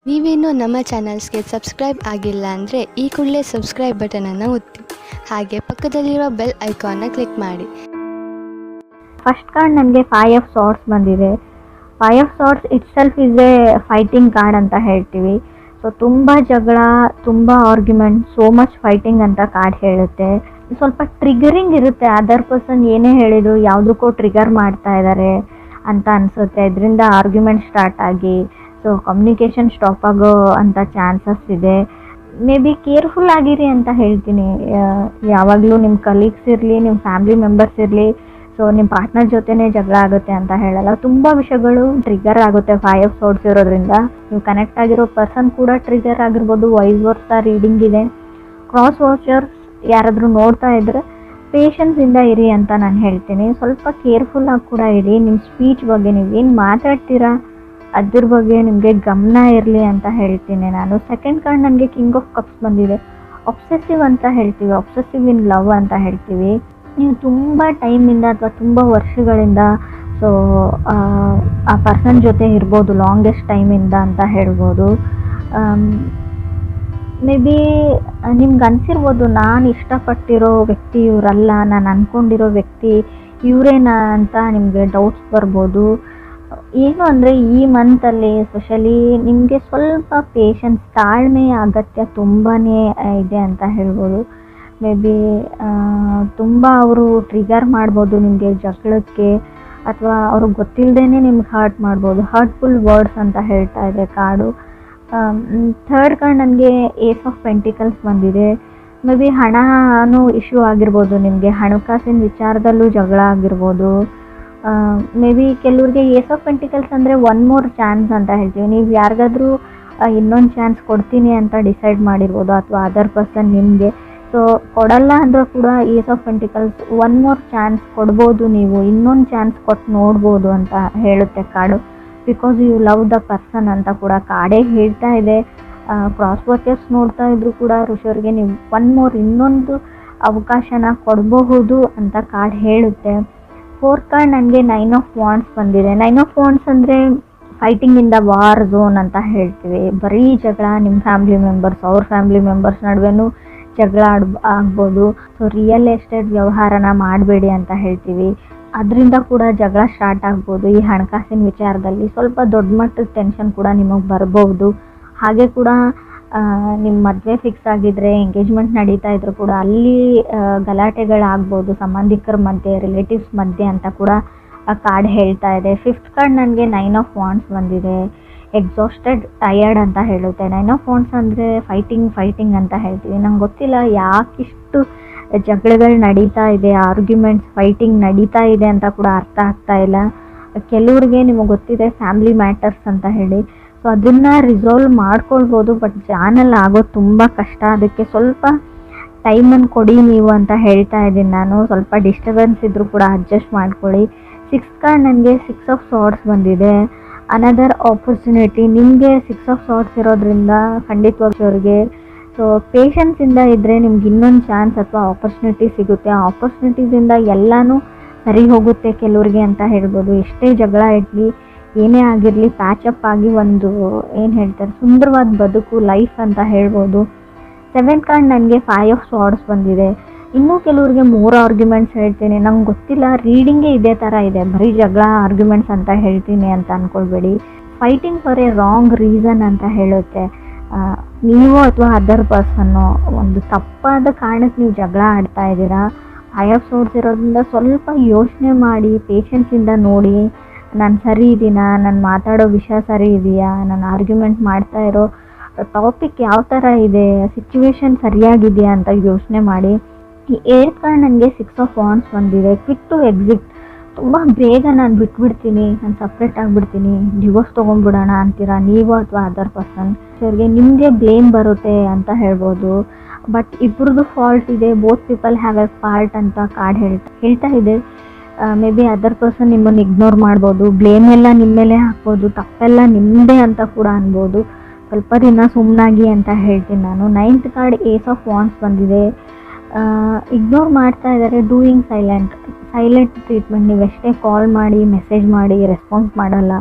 ನೀವೇನು ನಮ್ಮ ಚಾನಲ್ಸ್ಗೆ ಸಬ್ಸ್ಕ್ರೈಬ್ ಆಗಿಲ್ಲ ಅಂದರೆ ಈ ಕೂಡಲೇ ಸಬ್ಸ್ಕ್ರೈಬ್ ಬಟನನ್ನು ಒತ್ತಿ, ಹಾಗೆ ಪಕ್ಕದಲ್ಲಿರೋ ಬೆಲ್ ಐಕಾನ್ನ ಕ್ಲಿಕ್ ಮಾಡಿ. ಫಸ್ಟ್ ಕಾರ್ಡ್ ನನಗೆ 5 ಆಫ್ ಸಾರ್ಟ್ಸ್ ಬಂದಿದೆ. 5 of swords it self is A fighting card ಅಂತ ಹೇಳ್ತೀವಿ. ಸೊ ತುಂಬ ಜಗಳ, ತುಂಬ ಆರ್ಗ್ಯುಮೆಂಟ್, ಸೋ ಮಚ್ ಫೈಟಿಂಗ್ ಅಂತ ಕಾರ್ಡ್ ಹೇಳುತ್ತೆ. ಸ್ವಲ್ಪ ಟ್ರಿಗರಿಂಗ್ ಇರುತ್ತೆ. ಅದರ್ ಪರ್ಸನ್ ಏನೇ ಹೇಳಿದ್ರು ಯಾವುದಕ್ಕೂ ಟ್ರಿಗರ್ ಮಾಡ್ತಾ ಇದ್ದಾರೆ ಅಂತ ಅನಿಸುತ್ತೆ. ಇದರಿಂದ ಆರ್ಗ್ಯುಮೆಂಟ್ ಸ್ಟಾರ್ಟ್ ಆಗಿ ಸೊ ಕಮ್ಯುನಿಕೇಷನ್ ಸ್ಟಾಪ್ ಆಗೋ ಅಂಥ ಚಾನ್ಸಸ್ ಇದೆ. ಮೇ ಬಿ ಕೇರ್ಫುಲ್ ಆಗಿರಿ ಅಂತ ಹೇಳ್ತೀನಿ. ಯಾವಾಗಲೂ ನಿಮ್ಮ ಕಲೀಗ್ಸ್ ಇರಲಿ, ನಿಮ್ಮ ಫ್ಯಾಮಿಲಿ ಮೆಂಬರ್ಸ್ ಇರಲಿ, ಸೊ ನಿಮ್ಮ ಪಾರ್ಟ್ನರ್ ಜೊತೆನೇ ಜಗಳ ಆಗುತ್ತೆ ಅಂತ ಹೇಳಲ್ಲ. ತುಂಬ ವಿಷಯಗಳು ಟ್ರಿಗರ್ ಆಗುತ್ತೆ 5 ಆಫ್ ಸಾರ್ಟ್ಸ್ ಇರೋದ್ರಿಂದ. ನೀವು ಕನೆಕ್ಟ್ ಆಗಿರೋ ಪರ್ಸನ್ ಕೂಡ ಟ್ರಿಗರ್ ಆಗಿರ್ಬೋದು. ವೈಸ್ ವರ್ಸಾ ರೀಡಿಂಗ್ ಇದೆ. ಕ್ರಾಸ್ ವಾಚರ್ಸ್ ಯಾರಾದರೂ ನೋಡ್ತಾ ಇದ್ದರೆ ಪೇಷನ್ಸಿಂದ ಇರಿ ಅಂತ ನಾನು ಹೇಳ್ತೀನಿ. ಸ್ವಲ್ಪ ಕೇರ್ಫುಲ್ಲಾಗಿ ಕೂಡ ಇರಿ. ನಿಮ್ಮ ಸ್ಪೀಚ್ ಬಗ್ಗೆ ನೀವೇನು ಮಾತಾಡ್ತೀರಾ ಅದ್ರ ಬಗ್ಗೆ ನಿಮಗೆ ಗಮನ ಇರಲಿ ಅಂತ ಹೇಳ್ತೀನಿ ನಾನು. ಸೆಕೆಂಡ್ ಕಾರ್ಡ್ ನನಗೆ ಕಿಂಗ್ ಆಫ್ ಕಪ್ಸ್ ಬಂದಿದೆ. ಒಬ್ಸೆಸಿವ್ ಅಂತ ಹೇಳ್ತೀವಿ, ಒಬ್ಸೆಸಿವ್ ಇನ್ ಲವ್ ಅಂತ ಹೇಳ್ತೀವಿ. ನೀವು ತುಂಬ ಟೈಮಿಂದ ಅಥವಾ ತುಂಬ ವರ್ಷಗಳಿಂದ ಸೊ ಆ ಪರ್ಸನ್ ಜೊತೆ ಇರ್ಬೋದು, ಲಾಂಗೆಸ್ಟ್ ಟೈಮಿಂದ ಅಂತ ಹೇಳ್ಬೋದು. ಮೇ ಬಿ ನಿಮ್ಗೆ ಅನಿಸಿರ್ಬೋದು, ನಾನು ಇಷ್ಟಪಟ್ಟಿರೋ ವ್ಯಕ್ತಿ ಇವರಲ್ಲ, ನಾನು ಅಂದ್ಕೊಂಡಿರೋ ವ್ಯಕ್ತಿ ಇವರೇನಾ ಅಂತ ನಿಮಗೆ ಡೌಟ್ಸ್ ಬರ್ಬೋದು. ಏನು ಅಂದರೆ ಈ ಮಂತಲ್ಲಿ ಎಸ್ಪೆಷಲಿ ನಿಮಗೆ ಸ್ವಲ್ಪ ಪೇಷನ್ಸ್, ತಾಳ್ಮೆ ಅಗತ್ಯ ತುಂಬಾ ಇದೆ ಅಂತ ಹೇಳ್ಬೋದು. ಮೇ ಬಿ ತುಂಬ ಅವರು ಟ್ರಿಗರ್ ಮಾಡ್ಬೋದು ನಿಮಗೆ ಜಗಳಕ್ಕೆ, ಅಥವಾ ಅವ್ರಿಗೆ ಗೊತ್ತಿಲ್ಲದೇ ನಿಮ್ಗೆ ಹರ್ಟ್ ಮಾಡ್ಬೋದು. ಹರ್ಟ್ಫುಲ್ ವರ್ಡ್ಸ್ ಅಂತ ಹೇಳ್ತಾ ಇದೆ ಕಾರ್ಡು. ಥರ್ಡ್ ಕಾರ್ಡ್ ನನಗೆ ಏಸ್ ಆಫ್ ಪೆಂಟಿಕಲ್ಸ್ ಬಂದಿದೆ. ಮೇ ಬಿ ಹಣನೂ ಇಶ್ಯೂ ಆಗಿರ್ಬೋದು, ನಿಮಗೆ ಹಣಕಾಸಿನ ವಿಚಾರದಲ್ಲೂ ಜಗಳ ಆಗಿರ್ಬೋದು. ಮೇ ಬಿ ಕೆಲವ್ರಿಗೆ ಏಸ್ ಆಫ್ ಪೆಂಟಿಕಲ್ಸ್ ಅಂದರೆ ಒನ್ ಮೋರ್ ಚಾನ್ಸ್ ಅಂತ ಹೇಳ್ತೀವಿ. ನೀವು ಯಾರಿಗಾದ್ರೂ ಇನ್ನೊಂದು ಚಾನ್ಸ್ ಕೊಡ್ತೀನಿ ಅಂತ ಡಿಸೈಡ್ ಮಾಡಿರ್ಬೋದು, ಅಥವಾ ಅದರ್ ಪರ್ಸನ್ ನಿಮಗೆ. ಸೊ ಕೊಡಲ್ಲ ಅಂದರೂ ಕೂಡ ace of pentacles one more chance ಕೊಡ್ಬೋದು, ನೀವು ಇನ್ನೊಂದು ಚಾನ್ಸ್ ಕೊಟ್ಟು ನೋಡ್ಬೋದು ಅಂತ ಹೇಳುತ್ತೆ card. Because you love the person ಅಂತ ಕೂಡ ಕಾರ್ಡೇ ಹೇಳ್ತಾ ಇದೆ. ಕ್ರಾಸ್ ವಾಚರ್ಸ್ ನೋಡ್ತಾ ಇದ್ರು ಕೂಡ ಋಷಿಯವ್ರಿಗೆ ನೀವು ಒನ್ ಮೋರ್ ಇನ್ನೊಂದು ಅವಕಾಶನ ಕೊಡಬಹುದು ಅಂತ ಕಾರ್ಡ್ ಹೇಳುತ್ತೆ. ಫೋರ್ತ್ ಕಾರ್ಡ್ ನನಗೆ 9 ಆಫ್ ವಾಂಡ್ಸ್ ಬಂದಿದೆ. 9 ಆಫ್ ವಾಂಡ್ಸ್ ಅಂದರೆ fighting in the war zone ಅಂತ ಹೇಳ್ತೀವಿ. ಬರೀ ಜಗಳ, ನಿಮ್ಮ ಫ್ಯಾಮಿಲಿ ಮೆಂಬರ್ಸ್ ಅವ್ರ ಫ್ಯಾಮಿಲಿ ಮೆಂಬರ್ಸ್ ನಡುವೆನೂ ಜಗಳ ಆಗ್ಬೋದು. ಸೊ ರಿಯಲ್ ಎಸ್ಟೇಟ್ ವ್ಯವಹಾರನ ಮಾಡಬೇಡಿ ಅಂತ ಹೇಳ್ತೀವಿ. ಅದರಿಂದ ಕೂಡ ಜಗಳ ಸ್ಟಾರ್ಟ್ ಆಗ್ಬೋದು. ಈ ಹಣಕಾಸಿನ ವಿಚಾರದಲ್ಲಿ ಸ್ವಲ್ಪ ದೊಡ್ಡ ಮಟ್ಟದ ಟೆನ್ಷನ್ ಕೂಡ ನಿಮಗೆ ಬರ್ಬೋದು. ಹಾಗೆ ಕೂಡ ನಿಮ್ಮ ಮದುವೆ ಫಿಕ್ಸ್ ಆಗಿದ್ದರೆ, ಎಂಗೇಜ್ಮೆಂಟ್ ನಡೀತಾ ಇದ್ರು ಕೂಡ ಅಲ್ಲಿ ಗಲಾಟೆಗಳಾಗ್ಬೋದು ಸಂಬಂಧಿಕರ ಮಧ್ಯೆ, ರಿಲೇಟಿವ್ಸ್ ಮಧ್ಯೆ ಅಂತ ಕೂಡ ಆ ಕಾರ್ಡ್ ಹೇಳ್ತಾ ಇದೆ. ಫಿಫ್ತ್ ಕಾರ್ಡ್ ನನಗೆ 9 ಆಫ್ ವಾಂಡ್ಸ್ ಬಂದಿದೆ. ಎಕ್ಸಾಸ್ಟೆಡ್, ಟಯರ್ಡ್ ಅಂತ ಹೇಳುತ್ತೆ. 9 ಆಫ್ ವಾಂಡ್ಸ್ ಅಂದರೆ ಫೈಟಿಂಗ್ ಅಂತ ಹೇಳ್ತೀವಿ. ನಂಗೆ ಗೊತ್ತಿಲ್ಲ ಯಾಕಿಷ್ಟು ಜಗಳಗಳು ನಡೀತಾ ಇದೆ, ಆರ್ಗ್ಯುಮೆಂಟ್ಸ್, ಫೈಟಿಂಗ್ ನಡೀತಾ ಇದೆ ಅಂತ ಕೂಡ ಅರ್ಥ ಆಗ್ತಾ ಇಲ್ಲ. ಕೆಲವ್ರಿಗೆ ನಿಮಗೆ ಗೊತ್ತಿದೆ ಫ್ಯಾಮಿಲಿ ಮ್ಯಾಟರ್ಸ್ ಅಂತ ಹೇಳಿ, ಸೊ ಅದನ್ನು ರಿಸಾಲ್ವ್ ಮಾಡ್ಕೊಳ್ಬೋದು. ಬಟ್ ಜಾನಲ್ಲಿ ಆಗೋದು ತುಂಬ ಕಷ್ಟ. ಅದಕ್ಕೆ ಸ್ವಲ್ಪ ಟೈಮನ್ನು ಕೊಡಿ ನೀವು ಅಂತ ಹೇಳ್ತಾ ಇದ್ದೀನಿ ನಾನು. ಸ್ವಲ್ಪ ಡಿಸ್ಟರ್ಬೆನ್ಸ್ ಇದ್ದರೂ ಕೂಡ ಅಡ್ಜಸ್ಟ್ ಮಾಡ್ಕೊಳ್ಳಿ. 6th ಕಾರ್ಡ್ ನನಗೆ 6 ಆಫ್ ಸಾರ್ಟ್ಸ್ ಬಂದಿದೆ. Another opportunity. ನಿಮಗೆ 6 ಆಫ್ ಸಾರ್ಟ್ಸ್ ಇರೋದ್ರಿಂದ ಖಂಡಿತವಾಗಿ ಅವ್ರಿಗೆ ಸೊ ಪೇಷನ್ಸಿಂದ ಇದ್ದರೆ ನಿಮ್ಗೆ ಇನ್ನೊಂದು ಚಾನ್ಸ್ ಅಥವಾ ಆಪರ್ಚುನಿಟಿ ಸಿಗುತ್ತೆ. ಆ ಆಪರ್ಚುನಿಟೀಸಿಂದ ಎಲ್ಲನೂ ಸರಿ ಹೋಗುತ್ತೆ ಕೆಲವ್ರಿಗೆ ಅಂತ ಹೇಳ್ಬೋದು. ಎಷ್ಟೇ ಜಗಳ ಇರಲಿ, ಏನೇ ಆಗಿರಲಿ, ಪ್ಯಾಚಪ್ ಆಗಿ ಒಂದು ಏನು ಹೇಳ್ತಾರೆ ಸುಂದರವಾದ ಬದುಕು, ಲೈಫ್ ಅಂತ ಹೇಳ್ಬೋದು. 7th ಕಾರ್ಡ್ ನನಗೆ 5 ಆಫ್ ಸಾರ್ಟ್ಸ್ ಬಂದಿದೆ. ಇನ್ನೂ ಕೆಲವ್ರಿಗೆ 3 ಆರ್ಗ್ಯುಮೆಂಟ್ಸ್ ಹೇಳ್ತೀನಿ. ನಂಗೆ ಗೊತ್ತಿಲ್ಲ, ರೀಡಿಂಗೇ ಇದೇ ಥರ ಇದೆ, ಬರೀ ಜಗಳ ಆರ್ಗ್ಯುಮೆಂಟ್ಸ್ ಅಂತ ಹೇಳ್ತೀನಿ ಅಂತ ಅಂದ್ಕೊಳ್ಬೇಡಿ. Fighting for a wrong reason ಅಂತ ಹೇಳುತ್ತೆ. ನೀವು ಅಥವಾ ಅದರ್ ಪರ್ಸನ್ನು ಒಂದು ತಪ್ಪಾದ ಕಾರಣಕ್ಕೆ ನೀವು ಜಗಳ ಆಡ್ತಾ ಇದ್ದೀರಾ. 5 ಆಫ್ ಸಾರ್ಟ್ಸ್ ಇರೋದ್ರಿಂದ ಸ್ವಲ್ಪ ಯೋಚನೆ ಮಾಡಿ, ಪೇಷನ್ಸಿಂದ ನೋಡಿ, ನಾನು ಸರಿ ಇದ್ದೀನಾ, ನಾನು ಮಾತಾಡೋ ವಿಷಯ ಸರಿ ಇದೆಯಾ, ನಾನು ಆರ್ಗ್ಯುಮೆಂಟ್ ಮಾಡ್ತಾ ಇರೋ ಟಾಪಿಕ್ ಯಾವ ಥರ ಇದೆ, ಸಿಚುವೇಶನ್ ಸರಿಯಾಗಿದೆಯಾ ಅಂತ ಯೋಚನೆ ಮಾಡಿ. ಈ 8th ಕಾರ್ಡ್ ನನಗೆ 6 ಆಫ್ ವಾಂಡ್ಸ್ ಬಂದಿದೆ. Quick to exit. ತುಂಬ ಬೇಗ ನಾನು ಬಿಟ್ಬಿಡ್ತೀನಿ, ನಾನು ಸಪ್ರೇಟ್ ಆಗಿಬಿಡ್ತೀನಿ, ಡಿವೋರ್ಸ್ ತೊಗೊಂಡ್ಬಿಡೋಣ ಅಂತೀರಾ ನೀವು ಅಥವಾ ಅದರ್ ಪರ್ಸನ್. ಅವ್ರಿಗೆ ನಿಮಗೆ ಬ್ಲೇಮ್ ಬರುತ್ತೆ ಅಂತ ಹೇಳ್ಬೋದು. ಬಟ್ ಇಬ್ಬರದ್ದು ಫಾಲ್ಟ್ ಇದೆ. Both people have A fault ಅಂತ ಕಾರ್ಡ್ ಹೇಳ್ತಾ ಇದೆ. ಮೇ ಬಿ ಅದರ್ ಪರ್ಸನ್ ನಿಮ್ಮನ್ನು ಇಗ್ನೋರ್ ಮಾಡ್ಬೋದು, ಬ್ಲೇಮ್ ಎಲ್ಲ ನಿಮ್ಮ ಮೇಲೆ ಹಾಕ್ಬೋದು, ತಪ್ಪೆಲ್ಲ ನಿಮ್ಮದೇ ಅಂತ ಕೂಡ ಅನ್ಬೋದು. ಸ್ವಲ್ಪ ದಿನ ಸುಮ್ಮನಾಗಿ ಅಂತ ಹೇಳ್ತೀನಿ ನಾನು. 9th card ace of wands ಬಂದಿದೆ. ಇಗ್ನೋರ್ ಮಾಡ್ತಾ ಇದ್ದಾರೆ. Doing silent treatment. ನೀವೆಷ್ಟೇ ಕಾಲ್ ಮಾಡಿ, ಮೆಸೇಜ್ ಮಾಡಿ ರೆಸ್ಪಾನ್ಸ್ ಮಾಡಲ್ಲ,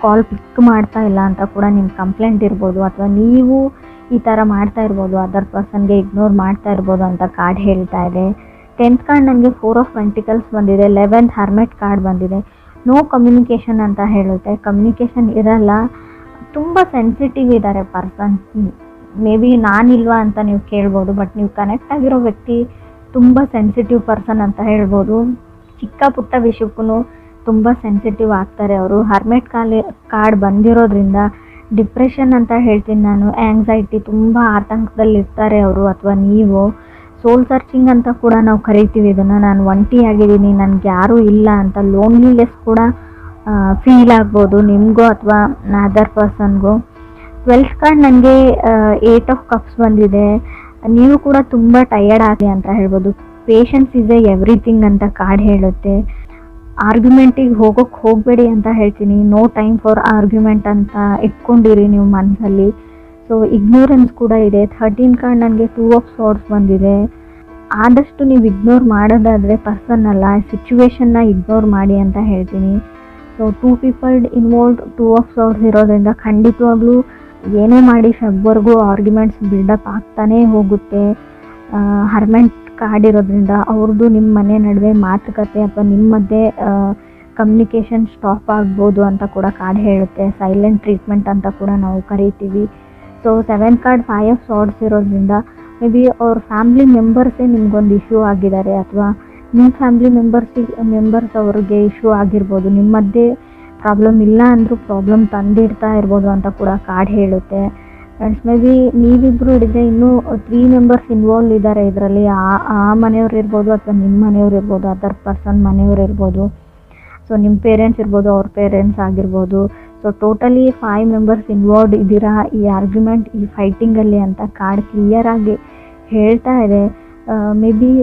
ಕಾಲ್ ಪಿಕ್ ಮಾಡ್ತಾ ಇಲ್ಲ ಅಂತ ಕೂಡ ನಿಮ್ಮ ಕಂಪ್ಲೇಂಟ್ ಇರ್ಬೋದು, ಅಥವಾ ನೀವು ಈ ಥರ ಮಾಡ್ತಾ ಇರ್ಬೋದು, ಅದರ್ ಪರ್ಸನ್ಗೆ ಇಗ್ನೋರ್ ಮಾಡ್ತಾ ಇರ್ಬೋದು ಅಂತ ಕಾರ್ಡ್ ಹೇಳ್ತಾ ಇದೆ. 10th ಕಾರ್ಡ್ ನನಗೆ 4 ಆಫ್ ಪೆಂಟಿಕಲ್ಸ್ ಬಂದಿದೆ, 11th ಹರ್ಮೆಟ್ ಕಾರ್ಡ್ ಬಂದಿದೆ. ನೋ ಕಮ್ಯುನಿಕೇಷನ್ ಅಂತ ಹೇಳುತ್ತೆ. ಕಮ್ಯುನಿಕೇಷನ್ ಇರಲ್ಲ, ತುಂಬ ಸೆನ್ಸಿಟಿವ್ ಇದ್ದಾರೆ ಪರ್ಸನ್. ಮೇ ಬಿ ನಾನಿಲ್ವಾ ಅಂತ ನೀವು ಕೇಳ್ಬೋದು, ಬಟ್ ನೀವು ಕನೆಕ್ಟ್ ಆಗಿರೋ ವ್ಯಕ್ತಿ ತುಂಬ ಸೆನ್ಸಿಟಿವ್ ಪರ್ಸನ್ ಅಂತ ಹೇಳ್ಬೋದು. ಚಿಕ್ಕ ಪುಟ್ಟ ವಿಷಯಕ್ಕೂ ತುಂಬ ಸೆನ್ಸಿಟಿವ್ ಆಗ್ತಾರೆ ಅವರು. ಹರ್ಮೆಟ್ ಕಾರ್ಡ್ ಬಂದಿರೋದ್ರಿಂದ ಡಿಪ್ರೆಷನ್ ಅಂತ ಹೇಳ್ತೀನಿ ನಾನು, ಆ್ಯಂಗ್ಸೈಟಿ, ತುಂಬ ಆತಂಕದಲ್ಲಿರ್ತಾರೆ ಅವರು ಅಥವಾ ನೀವು. ಸೋಲ್ ಸರ್ಚಿಂಗ್ ಅಂತ ಕೂಡ ನಾವು ಕರಿತೀವಿ ಇದನ್ನು. ನಾನು ಒಂಟಿ ಆಗಿದ್ದೀನಿ, ನನಗೆ ಯಾರೂ ಇಲ್ಲ ಅಂತ ಲೋನ್ಲಿನೆಸ್ ಕೂಡ ಫೀಲ್ ಆಗ್ಬೋದು ನಿಮಗೂ ಅಥವಾ ಅದರ್ ಪರ್ಸನ್ಗೂ. 12th ಕಾರ್ಡ್ ನನಗೆ 8 ಆಫ್ ಕಪ್ಸ್ ಬಂದಿದೆ. ನೀವು ಕೂಡ ತುಂಬ ಟಯರ್ಡ್ ಆಗಿ ಅಂತ ಹೇಳ್ಬೋದು. ಪೇಷನ್ಸ್ ಇಸ್ ಎವ್ರಿಥಿಂಗ್ ಅಂತ ಕಾರ್ಡ್ ಹೇಳುತ್ತೆ. ಆರ್ಗ್ಯುಮೆಂಟಿಗೆ ಹೋಗಬೇಡಿ ಅಂತ ಹೇಳ್ತೀನಿ. ನೋ ಟೈಮ್ ಫಾರ್ ಆರ್ಗ್ಯುಮೆಂಟ್ ಅಂತ ಇಟ್ಕೊಂಡಿರಿ ನೀವು ಮನಸ್ಸಲ್ಲಿ. ಸೊ ಇಗ್ನೋರೆನ್ಸ್ ಕೂಡ ಇದೆ. 13 ಕಾರ್ಡ್ ನನಗೆ 2 ಆಫ್ ಸಾರ್ಡ್ಸ್ ಬಂದಿದೆ. ಆದಷ್ಟು ನೀವು ಇಗ್ನೋರ್ ಮಾಡೋದಾದರೆ ಪರ್ಸನ್ ಅಲ್ಲ, ಸಿಚುವೇಶನ್ನ ಇಗ್ನೋರ್ ಮಾಡಿ ಅಂತ ಹೇಳ್ತೀನಿ. ಸೊ 2 ಪೀಪಲ್ ಇನ್ವಾಲ್ವ್ಡ್, 2 ಆಫ್ ಸಾರ್ಡ್ಸ್ ಇರೋದ್ರಿಂದ ಖಂಡಿತವಾಗ್ಲೂ ಏನೇ ಮಾಡಿ ಫೆಬ್ವರೆಗೂ ಆರ್ಗ್ಯುಮೆಂಟ್ಸ್ ಬಿಲ್ಡಪ್ ಆಗ್ತಾನೇ ಹೋಗುತ್ತೆ. ಹರ್ಮೆಂಟ್ ಕಾರ್ಡ್ ಇರೋದ್ರಿಂದ ಅವ್ರದ್ದು ನಿಮ್ಮ ಮನೆ ನಡುವೆ ಮಾತುಕತೆ ಅಥವಾ ನಿಮ್ಮ ಮಧ್ಯೆ ಕಮ್ಯುನಿಕೇಷನ್ ಸ್ಟಾಪ್ ಆಗ್ಬೋದು ಅಂತ ಕೂಡ ಕಾರ್ಡ್ ಹೇಳುತ್ತೆ. ಸೈಲೆಂಟ್ ಟ್ರೀಟ್ಮೆಂಟ್ ಅಂತ ಕೂಡ ನಾವು ಕರಿತೀವಿ. ಸೊ 7th ಕಾರ್ಡ್ 5 ಆಫ್ ಸಾರ್ಡ್ಸ್ ಇರೋದ್ರಿಂದ ಮೇ ಬಿ ಅವ್ರ ಫ್ಯಾಮ್ಲಿ ಮೆಂಬರ್ಸೇ ನಿಮ್ಗೊಂದು ಇಶ್ಯೂ ಆಗಿದ್ದಾರೆ, ಅಥವಾ ನಿಮ್ಮ ಫ್ಯಾಮ್ಲಿ ಮೆಂಬರ್ಸ್ ಅವ್ರಿಗೆ ಇಶ್ಯೂ ಆಗಿರ್ಬೋದು. ನಿಮ್ಮ ಮಧ್ಯೆ ಪ್ರಾಬ್ಲಮ್ ಇಲ್ಲ ಅಂದರೂ ಪ್ರಾಬ್ಲಮ್ ತಂದಿಡ್ತಾ ಇರ್ಬೋದು ಅಂತ ಕೂಡ ಕಾರ್ಡ್ ಹೇಳುತ್ತೆ. ಫ್ರೆಂಡ್ಸ್, ಮೇ ಬಿ ನೀವಿಬ್ಬರು ಹಿಡಿದ್ರೆ ಇನ್ನೂ 3 ಮೆಂಬರ್ಸ್ ಇನ್ವಾಲ್ವ್ ಇದ್ದಾರೆ ಇದರಲ್ಲಿ. ಆ ಮನೆಯವ್ರು ಇರ್ಬೋದು ಅಥವಾ ನಿಮ್ಮ ಮನೆಯವ್ರು ಇರ್ಬೋದು, ಅದರ್ ಪರ್ಸನ್ ಮನೆಯವ್ರು ಇರ್ಬೋದು. ಸೊ ನಿಮ್ಮ ಪೇರೆಂಟ್ಸ್ ಇರ್ಬೋದು, ಅವ್ರ ಪೇರೆಂಟ್ಸ್ ಆಗಿರ್ಬೋದು. ಸೊ ಟೋಟಲಿ 5 ಮೆಂಬರ್ಸ್ ಇನ್ವಾಲ್ವ್ಡ್ ಇದ್ದೀರಾ ಈ ಆರ್ಗ್ಯುಮೆಂಟ್, ಈ ಫೈಟಿಂಗಲ್ಲಿ ಅಂತ ಕಾರ್ಡ್ ಕ್ಲಿಯರಾಗಿ ಹೇಳ್ತಾ ಇದೆ. ಮೇ ಬಿ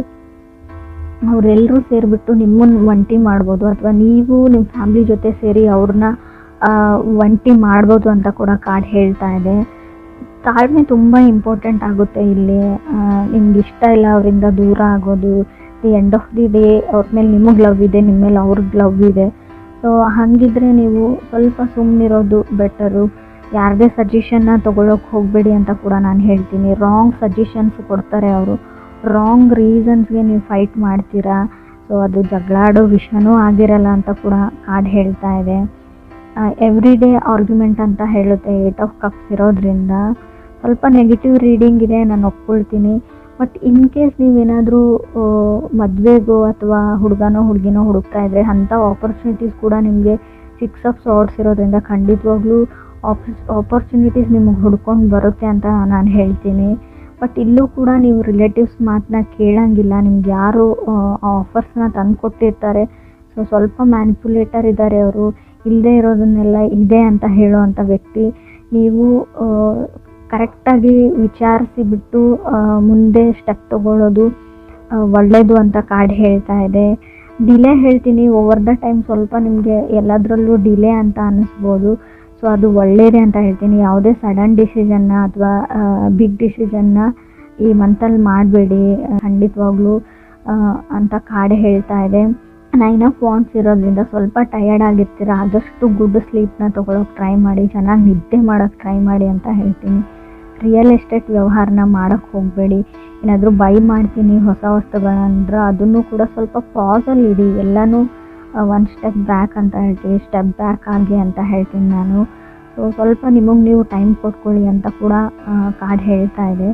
ಅವರೆಲ್ಲರೂ ಸೇರಿಬಿಟ್ಟು ನಿಮ್ಮನ್ನು ಒಂಟಿ ಮಾಡ್ಬೋದು, ಅಥವಾ ನೀವು ನಿಮ್ಮ ಫ್ಯಾಮ್ಲಿ ಜೊತೆ ಸೇರಿ ಅವ್ರನ್ನ ಒಂಟಿ ಮಾಡ್ಬೋದು ಅಂತ ಕೂಡ ಕಾರ್ಡ್ ಹೇಳ್ತಾ ಇದೆ. ತಾಳ್ಮೆ ತುಂಬ ಇಂಪಾರ್ಟೆಂಟ್ ಆಗುತ್ತೆ ಇಲ್ಲಿ. ನಿಮ್ಗೆ ಇಷ್ಟ ಇಲ್ಲ ಅವರಿಂದ ದೂರ ಆಗೋದು. The end of the day ಅವ್ರ ಮೇಲೆ ನಿಮಗೆ ಲವ್ ಇದೆ, ನಿಮ್ಮ ಮೇಲೆ ಅವ್ರಿಗೆ ಲವ್ ಇದೆ. ಸೊ ಹಾಗಿದ್ರೆ ನೀವು ಸ್ವಲ್ಪ ಸುಮ್ಮನಿರೋದು ಬೆಟರು. ಯಾರದೇ ಸಜೆಷನ್ನ ತೊಗೊಳಕ್ಕೆ ಹೋಗಬೇಡಿ ಅಂತ ಕೂಡ ನಾನು ಹೇಳ್ತೀನಿ. ರಾಂಗ್ ಸಜೆಷನ್ಸ್ ಕೊಡ್ತಾರೆ ಅವರು. ರಾಂಗ್ ರೀಸನ್ಸ್ಗೆ ನೀವು ಫೈಟ್ ಮಾಡ್ತೀರಾ. ಸೊ ಅದು ಜಗಳಾಡೋ ವಿಷಯನೂ ಆಗಿರಲ್ಲ ಅಂತ ಕೂಡ ಕಾರ್ಡ್ ಹೇಳ್ತಾ ಇದೆ. ಎವ್ರಿ ಡೇ ಆರ್ಗ್ಯುಮೆಂಟ್ ಅಂತ ಹೇಳುತ್ತೆ. 8 ಆಫ್ ಕಪ್ಸ್ ಇರೋದ್ರಿಂದ ಸ್ವಲ್ಪ ನೆಗೆಟಿವ್ ರೀಡಿಂಗ್ ಇದೆ, ನಾನು ಒಪ್ಕೊಳ್ತೀನಿ. ಬಟ್ ಇನ್ ಕೇಸ್ ನೀವೇನಾದರೂ ಮದುವೆಗೋ ಅಥವಾ ಹುಡುಗನೋ ಹುಡುಗಿನೋ ಹುಡುಕ್ತಾ ಇದ್ದರೆ ಅಂಥ ಆಪರ್ಚುನಿಟೀಸ್ ಕೂಡ ನಿಮಗೆ 6 ಆಫ್ ಸಾರ್ಡ್ಸ್ ಇರೋದ್ರಿಂದ ಖಂಡಿತವಾಗ್ಲೂ ಆಪರ್ಚುನಿಟೀಸ್ ನಿಮಗೆ ಹುಡ್ಕೊಂಡು ಬರುತ್ತೆ ಅಂತ ನಾನು ಹೇಳ್ತೀನಿ. ಬಟ್ ಇಲ್ಲೂ ಕೂಡ ನೀವು ರಿಲೇಟಿವ್ಸ್ ಮಾತನ್ನ ಕೇಳೋಂಗಿಲ್ಲ. ನಿಮ್ಗೆ ಯಾರು ಆಫರ್ಸ್ನ ತಂದು ಕೊಟ್ಟಿರ್ತಾರೆ. ಸೊ ಸ್ವಲ್ಪ ಮ್ಯಾನಿಪುಲೇಟರ್ ಇದ್ದಾರೆ ಅವರು. ಇಲ್ಲದೆ ಇರೋದನ್ನೆಲ್ಲ ಇದೆ ಅಂತ ಹೇಳೋವಂಥ ವ್ಯಕ್ತಿ. ನೀವು ಕರೆಕ್ಟಾಗಿ ವಿಚಾರಿಸಿಬಿಟ್ಟು ಮುಂದೆ ಸ್ಟೆಪ್ ತೊಗೊಳ್ಳೋದು ಒಳ್ಳೆಯದು ಅಂತ ಕಾರ್ಡ್ ಹೇಳ್ತಾ ಇದೆ. ಡಿಲೇ ಹೇಳ್ತೀನಿ. ಓವರ್ ದ ಟೈಮ್ ಸ್ವಲ್ಪ ನಿಮಗೆ ಎಲ್ಲದರಲ್ಲೂ ಡಿಲೇ ಅಂತ ಅನ್ನಿಸ್ಬೋದು. ಸೊ ಅದು ಒಳ್ಳೆಯದೇ ಅಂತ ಹೇಳ್ತೀನಿ. ಯಾವುದೇ ಸಡನ್ ಡಿಸಿಷನ್ನ ಅಥವಾ ಬಿಗ್ ಡಿಸಿಷನ್ನ ಈ ಮಂತಲ್ಲಿ ಮಾಡಬೇಡಿ ಖಂಡಿತವಾಗ್ಲೂ ಅಂತ ಕಾರ್ಡ್ ಹೇಳ್ತಾ ಇದೆ. 9 ಆಫ್ ವಾಂಡ್ಸ್ ಇರೋದ್ರಿಂದ ಸ್ವಲ್ಪ ಟಯರ್ಡ್ ಆಗಿರ್ತೀರ. ಆದಷ್ಟು ಗುಡ್ ಸ್ಲೀಪ್ನ ತೊಗೊಳಕ್ಕೆ ಟ್ರೈ ಮಾಡಿ, ಚೆನ್ನಾಗಿ ನಿದ್ದೆ ಮಾಡೋಕ್ಕೆ ಟ್ರೈ ಮಾಡಿ ಅಂತ ಹೇಳ್ತೀನಿ. ರಿಯಲ್ ಎಸ್ಟೇಟ್ ವ್ಯವಹಾರನ ಮಾಡೋಕ್ಕೆ ಹೋಗಬೇಡಿ. ಏನಾದರೂ ಬೈ ಮಾಡ್ತೀನಿ ಹೊಸ ವಸ್ತುಗಳಂದ್ರೆ ಅದನ್ನು ಕೂಡ ಸ್ವಲ್ಪ ಪಾಸಲ್ಲಿ ಇಡಿ. ಎಲ್ಲನೂ 1 ಸ್ಟೆಪ್ ಬ್ಯಾಕ್ ಅಂತ ಹೇಳ್ತೀವಿ, ಸ್ಟೆಪ್ ಬ್ಯಾಕ್ ಆಗಿ ಅಂತ ಹೇಳ್ತೀನಿ ನಾನು. ಸೊ ಸ್ವಲ್ಪ ನಿಮಗೆ ನೀವು ಟೈಮ್ ಕೊಟ್ಕೊಳ್ಳಿ ಅಂತ ಕೂಡ ಕಾರ್ಡ್ ಹೇಳ್ತಾ ಇದೆ.